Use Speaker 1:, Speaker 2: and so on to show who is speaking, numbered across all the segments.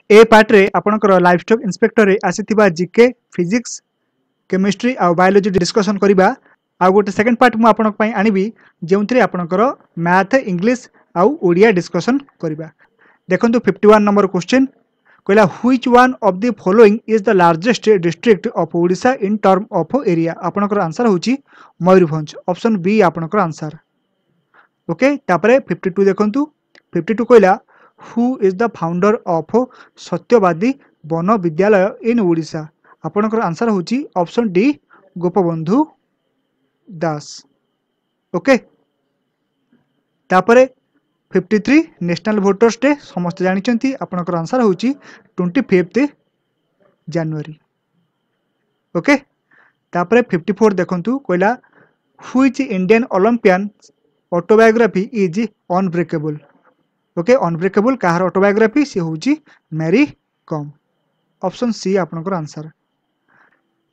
Speaker 1: ए part रे आपनकर life stock inspector रे आसीथिबा जीके फिजिक्स केमिस्ट्री आ बायोलॉजी डिस्कशन करिबा। आ गोटे सेकंड पार्ट मु आपनक पई आनिबी जेउंतरे आपनकर मैथ इंग्लिश आ ओडिया डिस्कशन करिबा। देखंतु 51 नंबर क्वेश्चन कहला which one of the following is the largest district of Odisha in term of area. आपनकर आंसर होची मयूरभंज, ऑप्शन बी आपनकर आंसर। ओके तापरे 52 देखंतु 52 कहला who is the founder of सत्यवादी वन विद्यालय इन ओडिशा। आपनकर आंसर होची ऑप्शन डी गोपबंधु दास। ओके तापरे 53 नेशनल वोटर्स डे समस्त जानिचंती। आपनकर आंसर होची 25 जनवरी। ओके तापरे 54 देखंतु कहला which Indian Olympian autobiography is unbreakable. Okay unbreakable Kahar autobiography से होची मैरी कॉम, ऑप्शन सी आपनकर आंसर।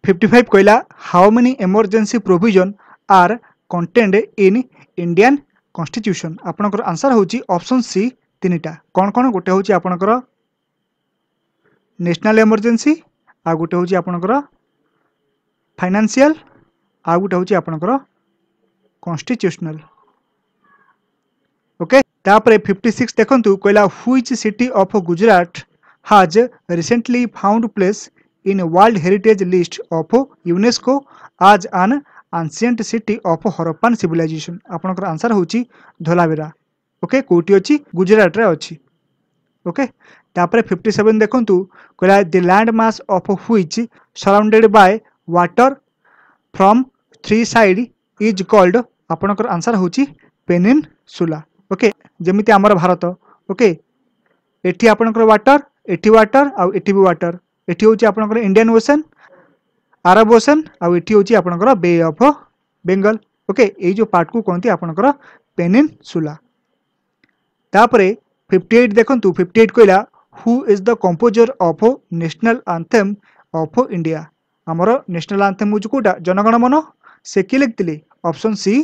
Speaker 1: 55 कहला how many emergency provision are contained in Indian constitution. आपनकर आंसर होची ऑप्शन सी तीनटा। कौन कौन गोटे होची आपनकर नेशनल इमरजेंसी, आ गोटे होची आपनकर फाइनेंशियल, आ गोटे होची आपनकर कॉन्स्टिट्यूशनल। ओके तापरे 56 देखंतु कहला which city of Gujarat has recently found place in world heritage list of UNESCO as an ancient city of Harappan civilisation. आपनकर आंसर होची धोलावेरा। ओके कोटी अछि गुजरात रे अछि। ओके तापरे 57 देखंतु कहला the land mass of which surrounded by water from three side is called. आपनकर आंसर होची पेनिनसुला। ओके जेमिति हमर भारत। ओके एठी आपनकर वाटर आ एठी भी वाटर। एठी होची आपनकर इंडियन ओशन, अरब ओशन आ एठी होची आपनकर बे ऑफ बेंगल। ओके ए जो पार्ट को कोनती आपनकर पेनिनसुला। तापरे 58 देखंतु 58 कहला who is the composer of national anthem of India. हमर नेशनल एंथम होची कोटा जनगण मन से कि लिखतिले, option C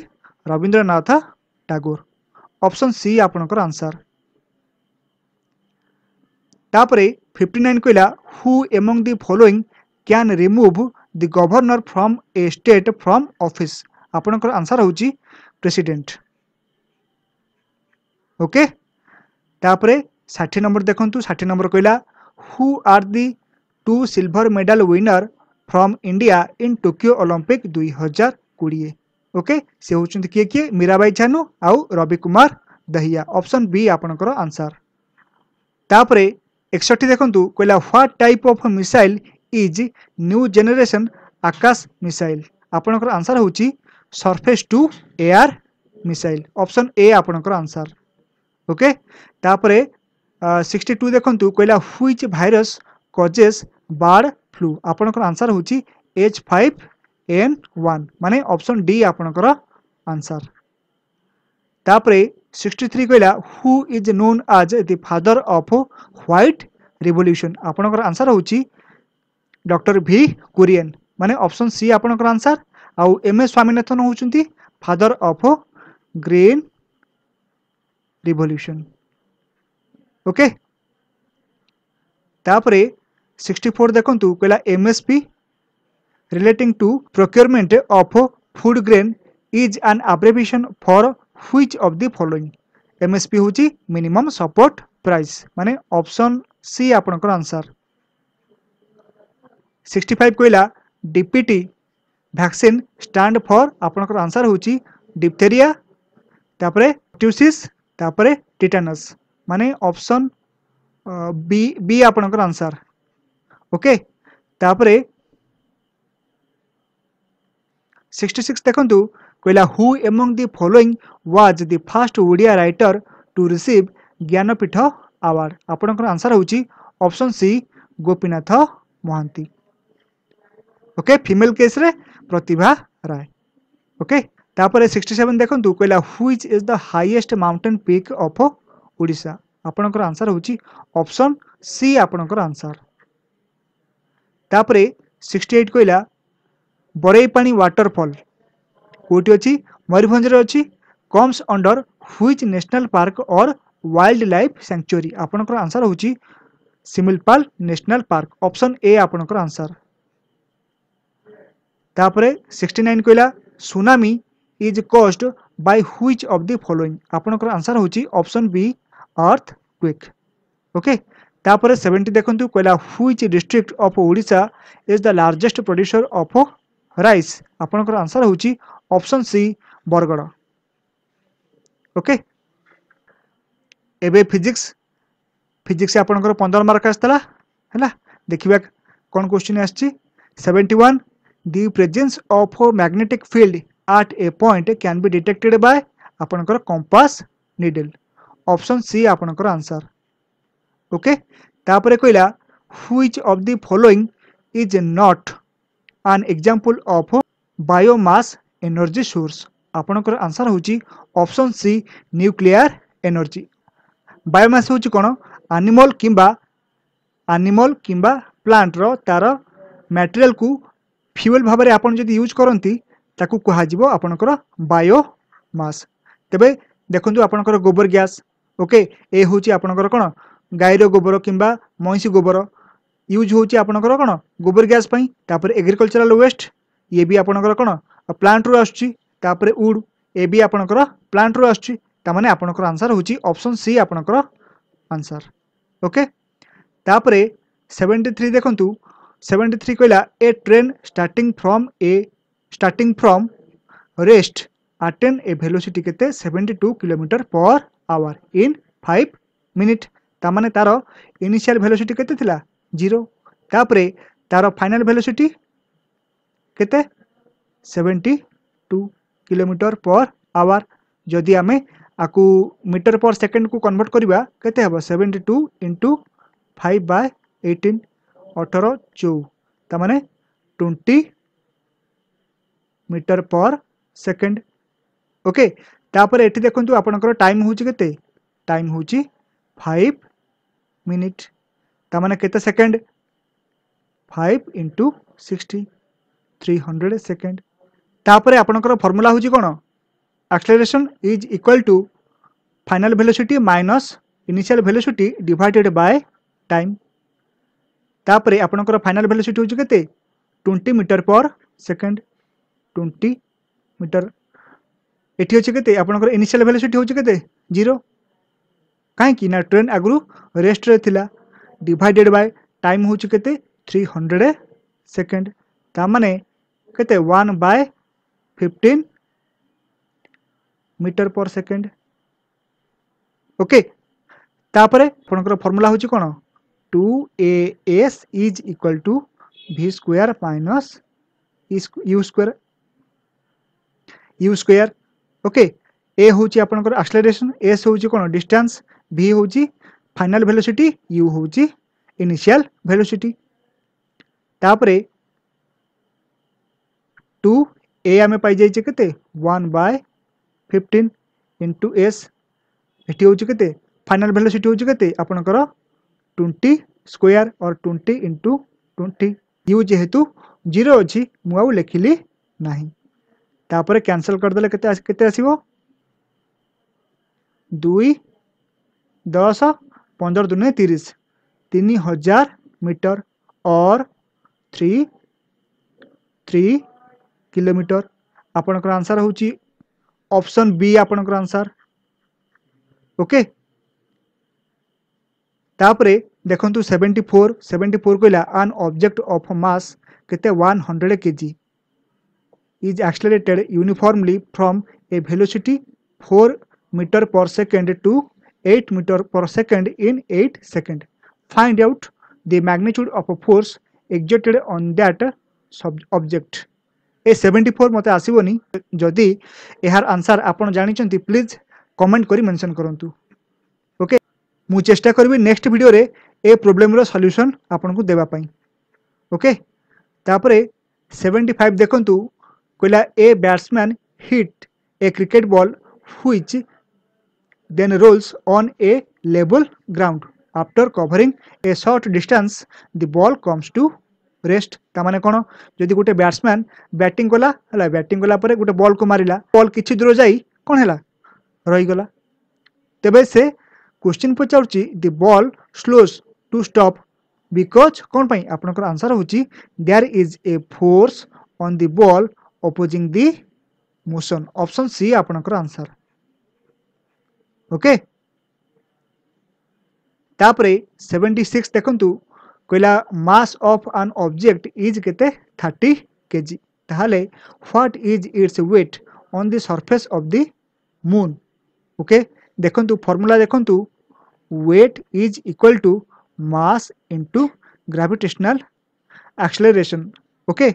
Speaker 1: Rabindranath Tagore, option C आपनकर आंसर। तापरे 59 कहला who among the following can remove the governor from a state from office. आपनकर आंसर होची प्रेसिडेंट। ओके तापरे 60 नंबर देखंतु 60 नंबर कहला who are the two silver medal winner from India in Tokyo Olympic 2020। Okay से होचंती किए किए मीराबाई चानू आउ रवि कुमार दहिया, ऑप्शन बी आपनकर आंसर। तापरे 61 देखंतु कहला what type of missile is new generation Akash missile. आपनकर आंसर होची surface to air missile, option A आपनकर आंसर। ओके तापरे 62 देखंतु कहला which virus causes bird flu. आपनकर आंसर होची H5N1 माने ऑप्शन डी आपनकर आंसर। तापरे 63 कहला who is known as the father of white revolution. आपनकर आंसर होची डॉक्टर भी कुरियन माने ऑप्शन सी आपनकर आंसर। आउ एम एस स्वामीनाथन होचंती father of green revolution. Okay तापरे 64 देखंतु कहला MSP relating to procurement of food grain is an abbreviation for which of the following. MSP होची मिनिमम सपोर्ट प्राइस माने option C आपनकर answer. 65 कहला डीपीटी वैक्सीन स्टैंड फॉर। आपनकर answer होची diphtheria, तापरे ट्यूसिस, तापरे टिटानस माने ऑप्शन बी आपनकर आंसर। ओके तापरे 66 देखंतु कहला who among the following was the first Odia writer to receive Jnanpith award. आपनकर आंसर होची option C Gopinath Mohanty. Okay female case रे प्रतिभा राय। ओके तापरे 67 देखंतु कहला which is the highest mountain peak of Odisha. आपनकर आंसर होची ऑप्शन सी आपनकर आंसर। तापरे 68 कहला बरेईपानी वाटरफॉल कोटी अछि मयूरभंज रे अछि, comes under which national park और वाइल्ड लाइफ सैंक्चुरी। आपनकर आंसर होची Similipal national park option A आपनकर आंसर। तापरे 69 कहला tsunami is caused by which of the following आपनकर आंसर होची ऑप्शन बी अर्थक्वेक। ओके तापरे 70 देखंतु कहला which district of Odisha is the largest producer of rice आपनकर आंसर होची ऑप्शन सी बरगड़। ओके एबे फिजिक्स फिजिक्स आपनकर 15 मार्क आस्तला हैला देखिबा कोन क्वेश्चन आछि 71 the presence of a magnetic field at a point can be detected by आपनकर compass needle ऑप्शन सी आपनकर answer. Okay तापरे कहला which of the following is not an example of biomass energy source आपनकर answer होची option C nuclear energy. Biomass होची कोन animal किंबा plant रो तार मटेरियल को फ्यूल भाव में आपन जदि यूज करती ताकू कह आपनकर बायोमास। तेबे देखंतु आपनकर गोबर गैस ओके ए होची आपनकर कोन गाईर गोबर किंबा महिषी गोबर यूज होची आपनकर कोन गोबर गैस पई। तापर एग्रीकल्चरल वेस्ट ये भी आपनकर कोन प्लांट रो आछी। तापर वुड ए भी आपनकर प्लांट रो आछी तामाने आपनकर आंसर होची ऑप्शन सी आपनकर आंसर। ओके तापरे 73 देखंतु 73 कहला a train starting from rest attain a velocity केते 72 किलोमीटर पर आवर इन 5 मिनिट तामाने तार इनिशियल वेलोसिटी केते थिला 0 तापरे तार फाइनल वेलोसिटी केते 72 किलोमीटर पर आवर जदि आमे आकु मीटर पर सेकंड को कन्वर्ट करबा केते हबो 72 into 5/18 18 4 तामाने 20 metre per second. Okay तापर एठी देखंतु आपनकर टाइम होची केते टाइम होची 5 मिनिट तामाने केते सेकंड 5 इंटू 60 300 सेकंड। तापर आपनकर फार्मूला होची कोन acceleration is equal to final velocity minus initial velocity divided by time. तापरे आपनकर फाइनल वेलोसिटी होची केते 20 मीटर पर सेकंड 20 मीटर एठी होची केते आपनकर इनिशियल वेलोसिटी होची केते 0 काहे कि ना ट्रेन आगु रेस्ट रे थिला डिवाइडेड बाय टाइम होची केते 300 सेकंड ता माने केते 1/15 मीटर पर सेकंड। ओके तापरे आपनकर फार्मूला होची कोन 2as is equal to v square minus u square. Okay A होची आपनकर एक्सेलरेशन s होची कोन डिस्टेंस v होची फाइनल वेलोसिटी u होची इनिशियल वेलोसिटी। तापरे 2 ए आमे पाई जाई केते 1/15 इंटू s एठी होची केते फाइनल वेलोसिटी होची केते आपनकर 20 स्क्वायर और 20 इंटू 20 यू जेहेतु 0 अच्छी मुझे लिखिली नहीं तापर कैंसल करदे केते आसीबो 2 10 15 दुने 30 3000 मीटर और 3 किलोमीटर आपनकर आंसर होची ऑप्शन बी आपनकर आंसर। ओके तापरे देखंतु 74 कहला एन ऑब्जेक्ट ऑफ मास केते 100 kg is accelerated uniformly from a velocity 4 metre per second to 8 metre per second in 8 second find out the magnitude of force exerted on that object. ए 74 मते आसीबोनी जदि एहार answer आपण जानिचंती please comment करी mention करंतु। ओके मु चेष्टा करबी नेक्स्ट वीडियो रे ए प्रॉब्लम रो सॉल्यूशन आपन को देबा पई। ओके तापरे 75 देखंतु कहला a batsman hit a cricket ball which then rolls on a level ground after covering a short distance the ball comes to rest तामाने कोन जदि गोटे बैट्समैन बैटिंग कला हला बैटिंग कला परे गोटे बॉल को मारिला बॉल किछि दूर जाई कोन हला रही गला तेबे से क्वेश्चन पचाउची the ball slows to stop because कौन पाई आपनकर आंसर होची there is a force on the ball opposing the motion option C आपनकर आंसर ओके तापरे 76 देखंतु कहला mass of an object is केते 30 केजी ताहले what is its weight on the surface of the moon okay देखंतु formula देखंतु weight is equal to mass into gravitational acceleration okay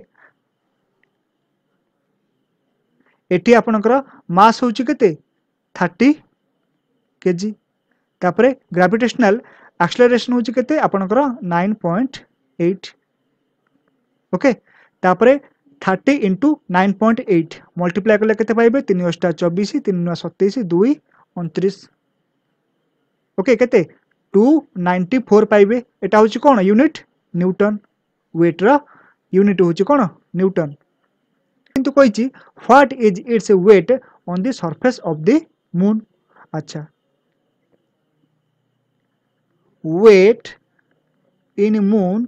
Speaker 1: एटी आपनकर मास होची केते 30 केजी तापरे ग्रेविटेशनल एक्सेलरेशन होची केते आपनकर 9.8 ओके तापरे 30 इंटू 9.8 मल्टीप्लाई करले केते पाइबे 3 * 24 3 * 27 2 29 ओके केते 294 पाइबे एटा होची कोन यूनिट न्यूटन वेट रा यूनिट होची कोन न्यूटन किंतु कहिची what is its weight on the surface of the moon अच्छा weight in moon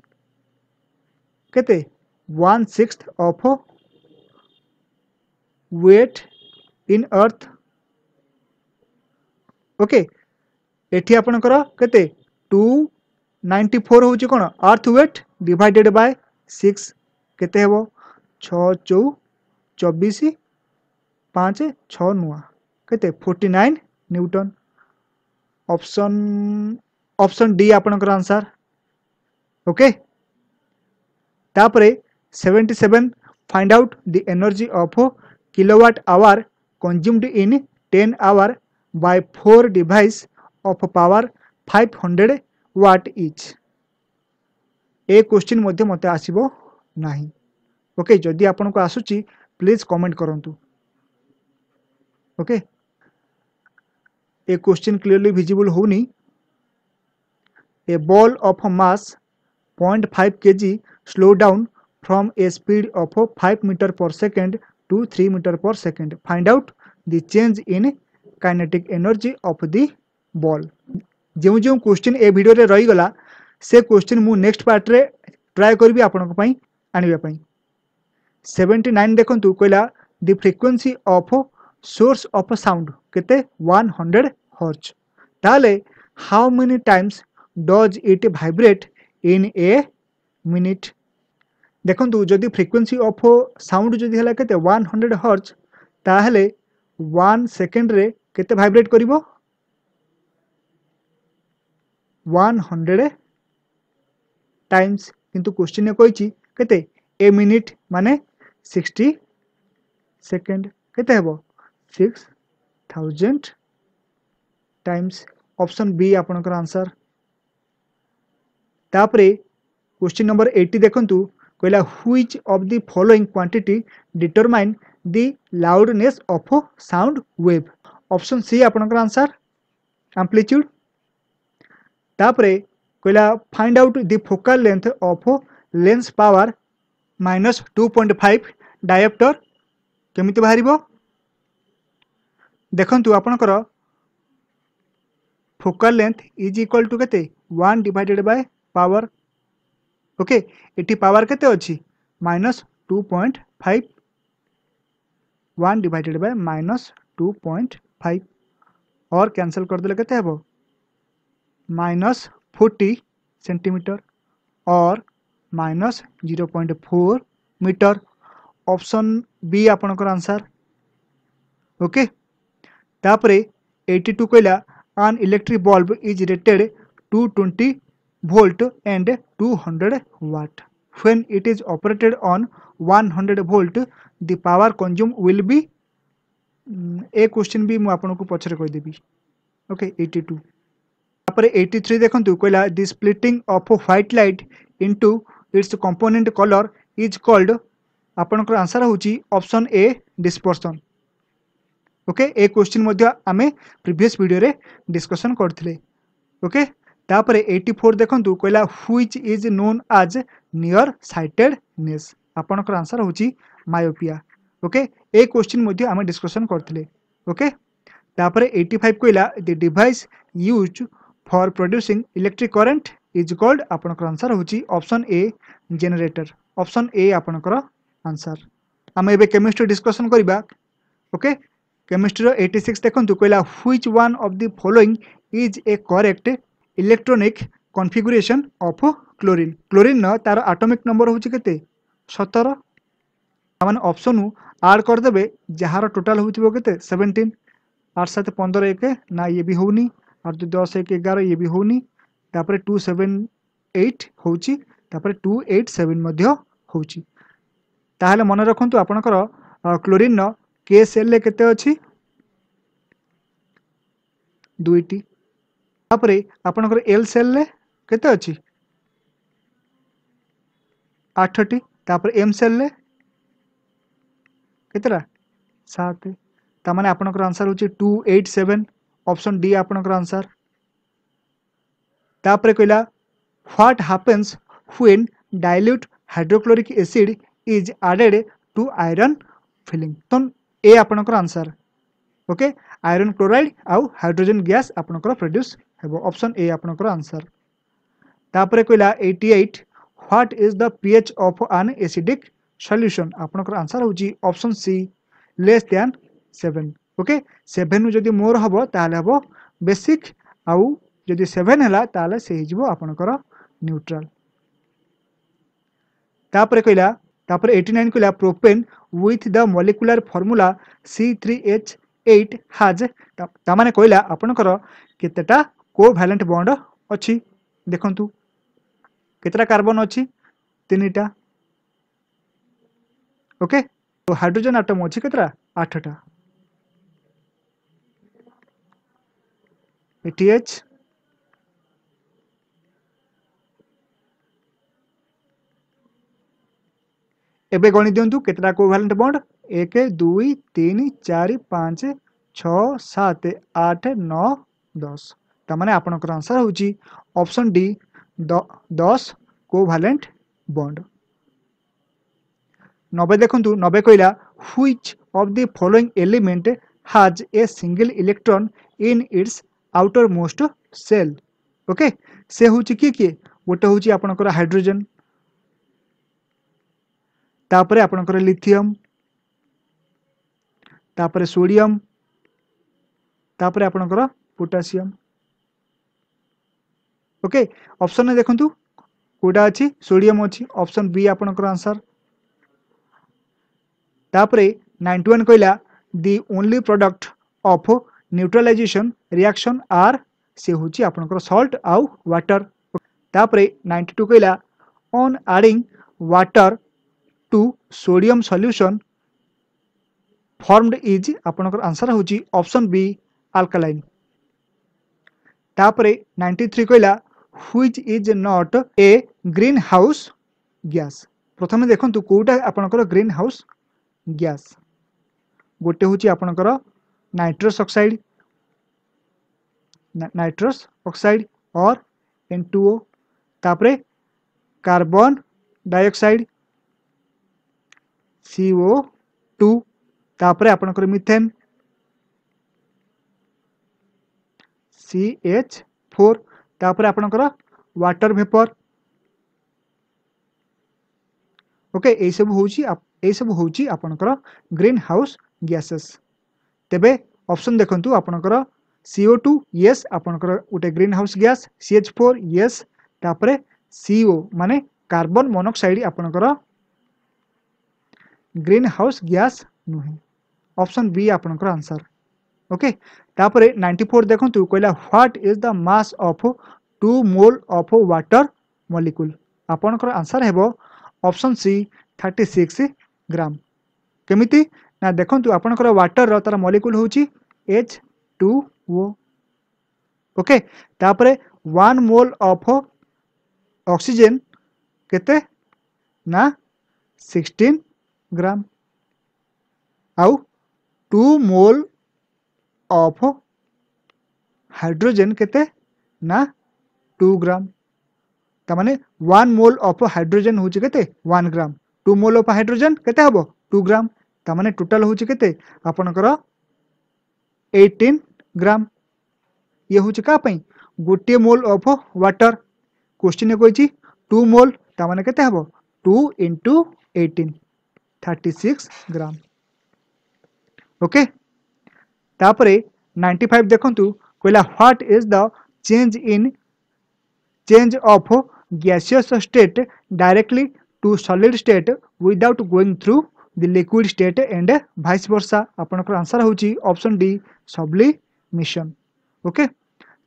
Speaker 1: केते 1/6 of weight in earth okay एठी आपनकर केते 294 होची कोन अर्थ वेट डिवाइडेड बाय 6 केते हेबो 6 4 24 5 6 9 केते 49 न्यूटन ऑप्शन डी आपनकर आंसर ओके तापरे 77 find out the energy of kilowatt hour consumed in 10 hour by 4 device of power 500 watt each ए क्वेश्चन मध्य मते आसीबो नाही ओके जदि आपन को आसुची प्लीज कमेंट करंतु ओके ए क्वेश्चन क्लियरली विजिबल होनी A ball of mass 0.5 kg slow down from a speed of 5 meter per second to 3 meter per second. Find out the change in kinetic energy of the ball. जो जो question ए video रे रही गला से question मु next part रे try करबी आपन को पई आनिबा पई 79 देखंतु कहला the frequency of source of sound केते 100 हर्ट्ज ताले how many times does it vibrate in a minute देखंतु जदि फ्रीक्वेंसी ऑफ साउंड जदि हला केते 100 हर्ट्ज ताहले 1 सेकंड रे केते वाइब्रेट करिवो 100 टाइम्स किंतु क्वेश्चन ने कहिछि केते ए मिनिट माने 60 सेकंड केते हेबो 6000 टाइम्स ऑप्शन बी आपनकर आंसर तापरे क्वेश्चन नंबर 80 देखंतु कहला which of the following quantity determine the loudness of sound wave option C आपनकर आंसर एम्पलीट्यूड तापरे कहला find out the focal length of lens power -2.5 dioptre केमिति बाहरिबो देखंतु आपनकर focal length is equal to केते 1 डिवाइडेड बाय पावर ओके एटी power केते अछि -2.5 1 डिवाइडेड बाय -2.5 और कैंसिल कर देले केते हेबो -40 सेंटीमीटर और -0.4 मीटर ऑप्शन बी आपनकर आंसर ओके तापरे 82 कहला an electric bulb is rated 220 volt and 200 watt when it is operated on 100 volt the power consumed will be a question भी मु आपन को पछरे कहि देबी ओके 82 तापर 83 देखंतु कहला the splitting of white light into its component color is called आपन को आंसर होची ऑप्शन ए डिस्पर्शन ओके ए क्वेश्चन मध्य आमे प्रीवियस वीडियो रे डिस्कशन करथिले ओके तापर 84 देखंतु कहला which is known as near sightedness आपन को आंसर होची मायोपिया ओके ए क्वेश्चन मध्य आमे डिस्कशन करथिले ओके तापर 85 कहला the device used for producing electric current is called आपनकर आंसर होची option A generator option A आपनकर आंसर। आम एबे केमिस्ट्री डिस्कशन करिबा ओके केमिस्ट्री 86 देखंतु कहला which one of the following is A correct electronic configuration of chlorine chlorine न तार एटॉमिक नंबर होची केते 17 माने ऑप्शन ऐड कर देबे जहार टोटल होथिबो केते 17 8 7 15 1 ना ये भी होनी और 10 1 11 ये भी होनी तापर 278 होची तापर 287 मध्य होची ताहले मन रखंतु आपनकर क्लोरीन न के सेल ले केते अछि दुईटी तापरे आपनकर एल सेल ले केते अछि 8टी तापर एम सेल ले केतरा 7 ता माने आपनकर आंसर होची 287 ऑप्शन डी आपनकर आंसर। तापर कहला what happens when dilute hydrochloric acid is added to iron filing तो ए आपनकर आंसर ओके आयरन क्लोराइड आउ हाइड्रोजन गैस आपनकर प्रोड्यूस हेबो ऑप्शन ए आपनकर आंसर। तापर कहला 88 what is the pH of an acidic solution आपनकर आंसर होची option C less than 7 okay 7 जदि मोर हबो ताले हबो बेसिक आउ जदि 7 हला ताले से हिजबो आपनकर न्यूट्रल। तापर कहला तापर 89 कहला propane with the molecular formula C3H8 has ता माने कहला आपनकर केतेटा कोवैलेंट बॉन्ड अछि देखंतु केतेटा कार्बन अछि 3टा ओके तो हाइड्रोजन एटम अछि केतेटा 8टा ATH एबे गणि दियंतु केतेटा कोवैलेंट बॉन्ड 1 2 3 4 5 6 7 8 9 10 ता माने आपनकर आंसर होची ऑप्शन डी 10 कोवैलेंट बॉन्ड। 90 देखंतु 90 कहला which of the following element has a single electron in its outermost shell okay से होची की गोटे होची आपनकर हाइड्रोजन तापरे आपनकर लिथियम तापरे सोडियम तापरे आपनकर पोटेशियम ओके ऑप्शन ने देखंतु कोडा अछि सोडियम अछि ऑप्शन बी आपनकर आंसर। तापरे 91 कहला the only product of neutralisation reaction are से होची आपनकर सॉल्ट आउ वाटर तापरे 92 कहला on adding water to sodium solution formed is आपनकर आंसर होची ऑप्शन बी अल्कलाइन। तापरे 93 कहला which is not a green house gas प्रथमे देखंतु कोटा आपनकर ग्रीन हाउस गैस गोटे होची आपनकर नाइट्रस ऑक्साइड और N2O तापरे कार्बन डाइऑक्साइड CO2 तापरे आपनकर मीथेन CH4 तापरे आपनकर वाटर वेपर ओके ए सब होची आपनकर ग्रीन हाउस गैसेस। तेबे ऑप्शन देखंतु आपनकर CO2 यस आपनकर उटे green house gas CH4 yes तापरे CO माने कार्बन मोनोऑक्साइड आपनकर ग्रीन हाउस गैस नुहे ऑप्शन बी आपनकर आंसर ओके। तापरे 94 देखंतु कहला what is the mass of 2 mole of water molecule आपनकर आंसर हेबो ऑप्शन सी 36 ग्राम केमिति ना देखंतु आपनकर वाटर रो तार मॉलिक्यूल होची H2O ओके तापरे 1 मोल ऑफ ऑक्सीजन केते ना 16 ग्राम आउ 2 मोल ऑफ हाइड्रोजन केते ना 2 ग्राम ता माने 1 मोल ऑफ हाइड्रोजन होची केते 1 ग्राम 2 मोल ऑफ हाइड्रोजन केते हबो 2 ग्राम ता माने टोटल होची केते आपनकर 18 ग्राम ये होची का पई गोटे मोल ऑफ वाटर क्वेश्चन कही 2 मोल तामाने केते हबो 2 into 18 36 ग्राम। ओके तापरे 95 देखंतु कहला what is the change of gaseous state directly to solid state without going through the liquid state and vice versa। आपनकर आंसर होची ऑप्शन डी सब्लिमेशन। ओके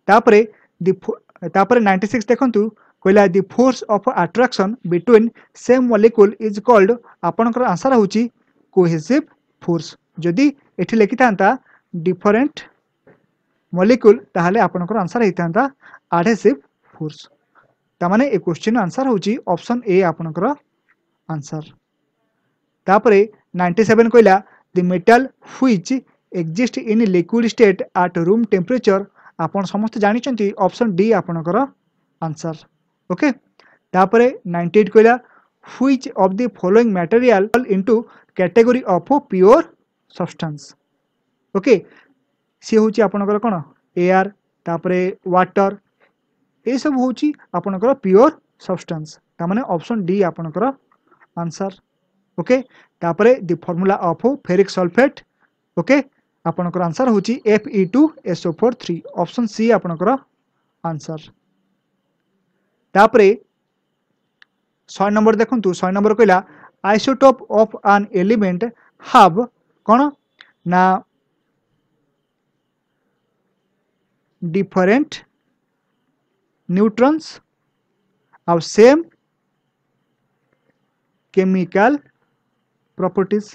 Speaker 1: तापरे 96 देखंतु कहला the force of attraction between same molecule is called आपनकर answer होची cohesive force. जदि एठी लिखि थांता डिफरेंट मॉलिक्यूल ताहले आपनकर आंसर हेतांता एडहेसिव फोर्स। तामाने ए क्वेश्चन आंसर होची ऑप्शन ए आपनकर आंसर। तापरे 97 कहला the metal which exist in liquid state at room temperature आपन समस्त जानि चंती ऑप्शन डी आपनकर आंसर। ओके तापरे 98 कहला which of the following material into category of pure substance. Okay C होची आपनकर कोन एयर तापरे वाटर ए सब होची आपनकर प्योर सब्सटेंस तामाने ऑप्शन डी आपनकर आंसर। ओके तापरे the formula of ferric sulphate okay आपनकर आंसर होची Fe2SO4 ऑप्शन सी आपनकर आंसर। तापरे 100 नंबर देखंतु 100 नंबर कहला isotope of an element have कोन ना डिफरेंट न्यूट्रॉन्स और सेम केमिकल प्रॉपर्टीज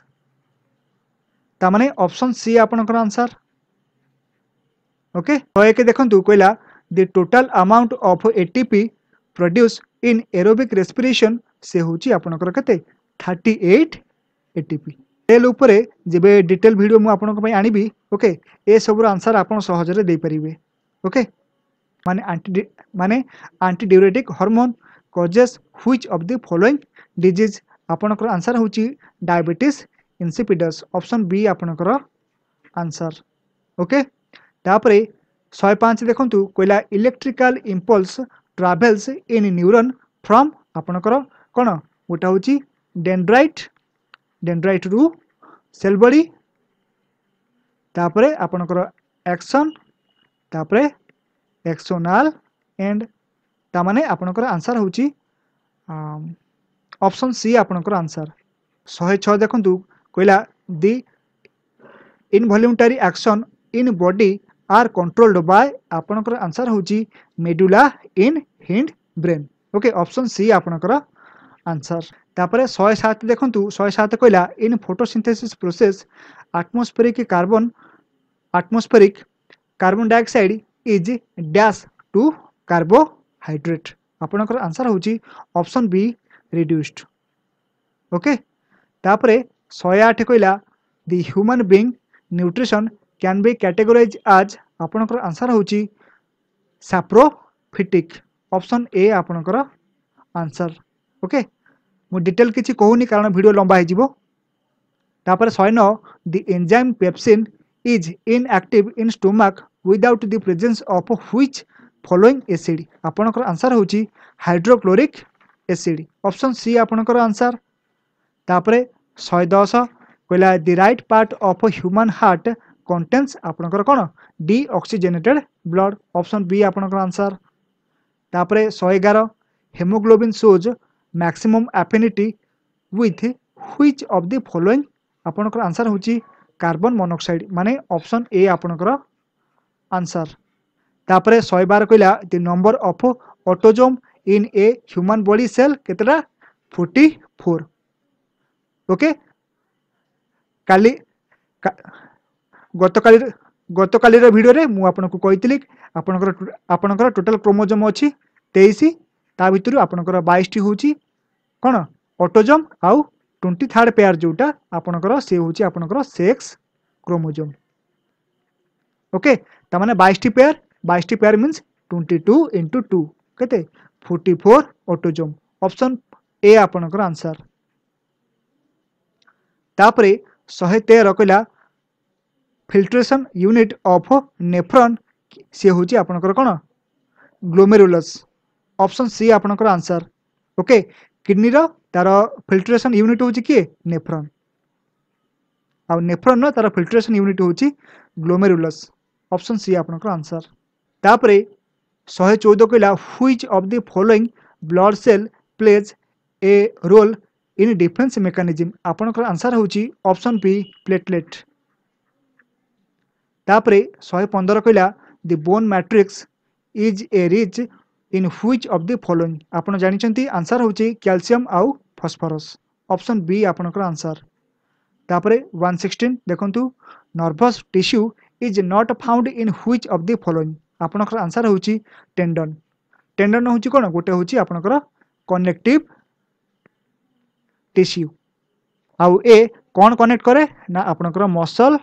Speaker 1: तामाने ऑप्शन सी आपनकर आंसर। ओके तो एक देखंतु कहला the total amount of ATP produce in aerobic respiration से होची आपनकर कते 38 एटीपी। सेल उपरे जेबे डिटेल वीडियो मु आपनक पई आनिबी। ओके ए सब आंसर आपन सहजरे दे परिबे। ओके माने anti diuretic hormone causes which of the following disease आपनकर आंसर होची डायबिटीज इंसिपिडस ऑप्शन बी आपनकर आंसर। ओके तापरे 105 देखंतु कहला electrical impulse travels in neuron from आपनकर कोन ओटा होची डेंड्राइट रु सेल बॉडी तापरे आपनकर एक्शन तापरे एक्सोनल एंड तामाने आपनकर आंसर होची ऑप्शन सी आपनकर आंसर। 106 देखंतु कहला the involuntary action in body are controlled by आपनकर आंसर होची medulla in hind brain. Okay option C आपनकर आंसर। तापरे 107 देखंतु 107 कहला in photosynthesis process atmospheric carbon dioxide is dash to carbohydrate आपनकर आंसर होची ऑप्शन बी रिड्यूस्ड। ओके तापरे 108 कहला the human being nutrition can be categorize as आपनकर answer होची सैप्रोफिटिक ऑप्शन ए आपनकर आंसर। ओके मु डिटेल किछि कहूनी कारण वीडियो लंबा हे जिवो। तापर 109 the enzyme pepsin is inactive in stomach without the presence of which following acid आपनकर आंसर होची हाइड्रोक्लोरिक एसिड ऑप्शन सी आपनकर आंसर। तापर 110 कहला the right part of human heart contains आपनकर कोन डीऑक्सीजनेटेड ब्लड ऑप्शन बी आपनकर answer. तापर 111 haemoglobin shows maximum affinity with which of the following आपनकर answer होची कार्बन मोनोऑक्साइड माने ऑप्शन ए आपनकर आंसर। तापर 112 कहला the number of autosome in a human body cell केतरा 44। ओके काली गतकाली वीडियो रे मु आपनको कहितली आपनकर टोटल क्रोमोजोम अछि 23 ता भितरु आपनकर 22 टी होची कोन ऑटोजोम आउ 23rd पेयर जोटा आपनकर से होची आपनकर सेक्स क्रोमोजोम। ओके ता माने 22 टी पेयर मींस 22 into 2 केते 44 ऑटोजोम ऑप्शन ए आपनकर आंसर। तापरे 113 कहला फिल्ट्रेशन यूनिट ऑफ नेफ्रॉन से होची आपनकर कोन ग्लोमेरुलस ऑप्शन सी आपनकर आंसर। ओके किडनी रो तार फिल्ट्रेशन यूनिट होची किए नेफ्रॉन आ नेफ्रॉन रो तार फिल्ट्रेशन यूनिट होची ग्लोमेरुलस। ऑप्शन सी आपनकर आंसर। तापरे 114 कहला which of the following blood cell plays a role in defence mechanism आपनकर आंसर होची ऑप्शन बी प्लेटलेट। तापरे 115 कहला the bone matrix is a rich in which of the following आपण जानिछंती answer होची कैल्शियम आउ फास्फोरस। ऑप्शन बी आपनकर answer. तापरे 116 देखंतु nervous tissue is not found in which of the following आपनकर आंसर होची टेंडन। टेंडन होची कोन गोटे होची आपनकर कनेक्टिव टिश्यू आउ ए कौन कनेक्ट करे ना आपनकर मसल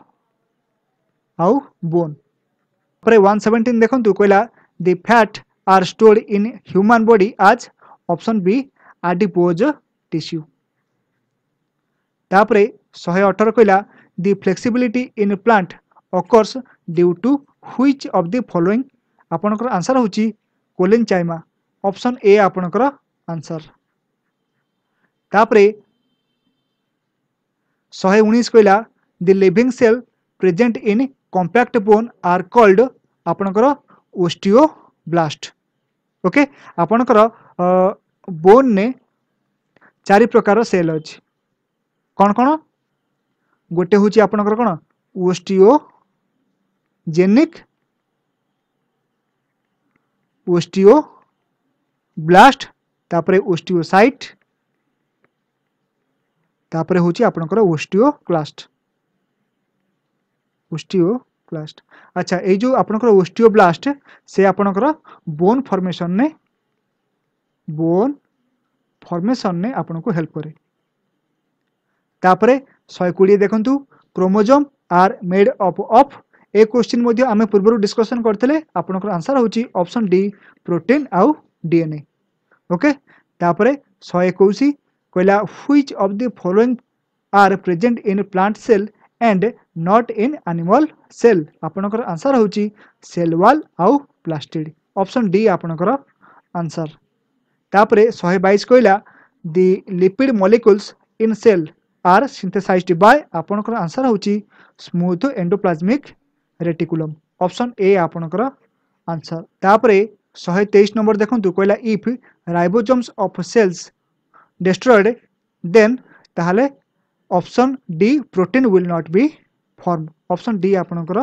Speaker 1: आउ बोन। तापरे 117 देखंतु कहला the fat are stored in human body as option B adipose tissue. तापरे 118 कहला the flexibility in plant occurs due to which of the following आपनकर आंसर होची कोलेनचाइमा। ऑप्शन ए आपनकर आंसर। तापरे 119 कहला the living cell present in compact bone are called आपनकर osteoblast. Okay आपनकर bone ने चारि प्रकार सेल अछि कौन कौन गोटे होची आपनकर कौन ओस्टियोजेनिक ओस्टियोब्लास्ट तापरे ओस्टियोसाइट तापरे होची आपनकर ओस्टियोक्लास्ट। अच्छा ए जो आपनकर ओस्टियोब्लास्ट से आपनकर बोन फॉर्मेशन ने आपनको हेल्प करे। तापरे 120 देखंतु chromosome are made up of a question मध्ये आमे पूर्व डिस्कशन करथिले आपनकर आंसर होची ऑप्शन डी प्रोटीन आउ डीएनए। ओके तापरे 121 कहला which of the following are present in plant cell and not in animal cell आपनकर आंसर होची सेल वॉल आउ प्लास्टिड। ऑप्शन डी आपनकर आंसर। तापरे 122 कहला the lipid molecules in cell are synthesised by आपनकर answer होची smooth endoplasmic reticulum. Option A आपनकर answer. तापरे 123 नंबर देखंतु कहला if ribosomes of cells destroyed then ताहले option D protein will not be form. Option D आपनकर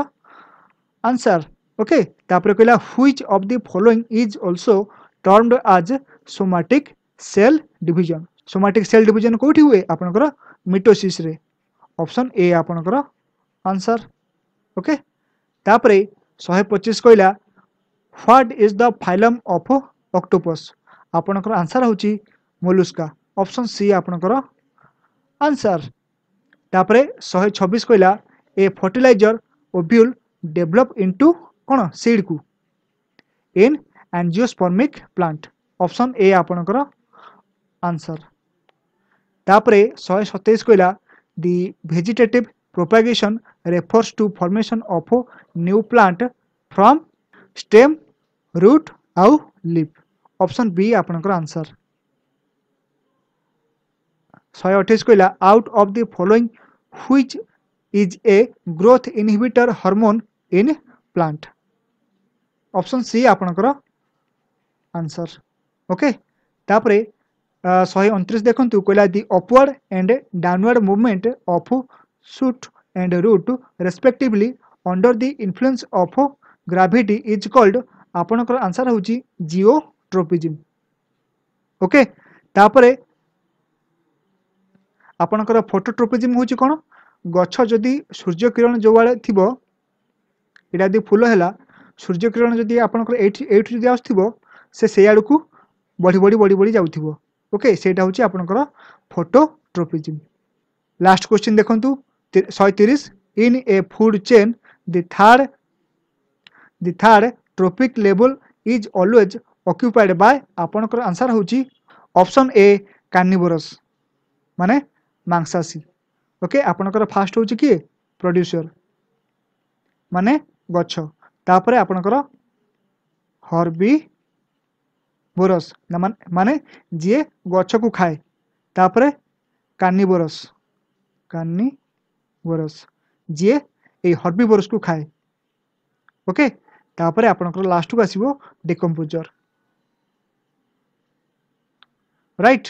Speaker 1: answer. Okay तापरे कहला which of the following is also termed as somatic cell division somatic cell division कोठी हुए आपनकर mitosis रे। Option A आपनकर answer. Okay तापरे 125 कहला what is the phylum of octopus आपनकर आंसर होची मोलुस्का। ऑप्शन सी आपनकर आंसर। तापरे 126 कहला a fertiliser ovule develop into कोन सीड को in angiospermic plant. Option A आपनकर आंसर। तापरे 127 कहला the vegetative propagation refers to formation of new plant from stem root आउ लीफ। ऑप्शन बी आपनकर आंसर। 128 कहला out of the following which is a growth inhibitor hormone in plant. Option C आपनकर answer. Okay तापरे 129 देखंतु कहला the upward and downward movement of shoot and root respectively under the influence of gravity is called आपनकर answer होची geotropism. Okay तापरे आपनकर phototropism होची कोन गछ जदि सूर्य किरण जो वाले थिबो एटा दि फूल हैला सूर्य किरण जदि आपनकर एठी जदि आस्थिबो से आड़ को बढ़ी बढ़ी बढ़ी बढ़ी जाउथिबो। ओके सेटा होची आपनकर फोटोट्रोपिज्म। लास्ट क्वेश्चन देखंतु 130 in a food chain the third trophic level is always occupied by आपनकर आंसर होची ऑप्शन ए कार्निवोरस माने मांसाशी। ओके आपनकर फास्ट होची कि प्रोड्यूसर माने गछ तापरे आपनकर ବୋରସ୍ ମାନେ ଯିଏ ଗଛକୁ ଖାଏ। ତାପରେ କାର୍ନିଭୋରସ୍ ଯିଏ ଏଇ ହର୍ବିଭୋରସ୍କୁ ଖାଏ। ओके तापर आपनकर लास्ट को आसीबो डिकम्पोजर राइट।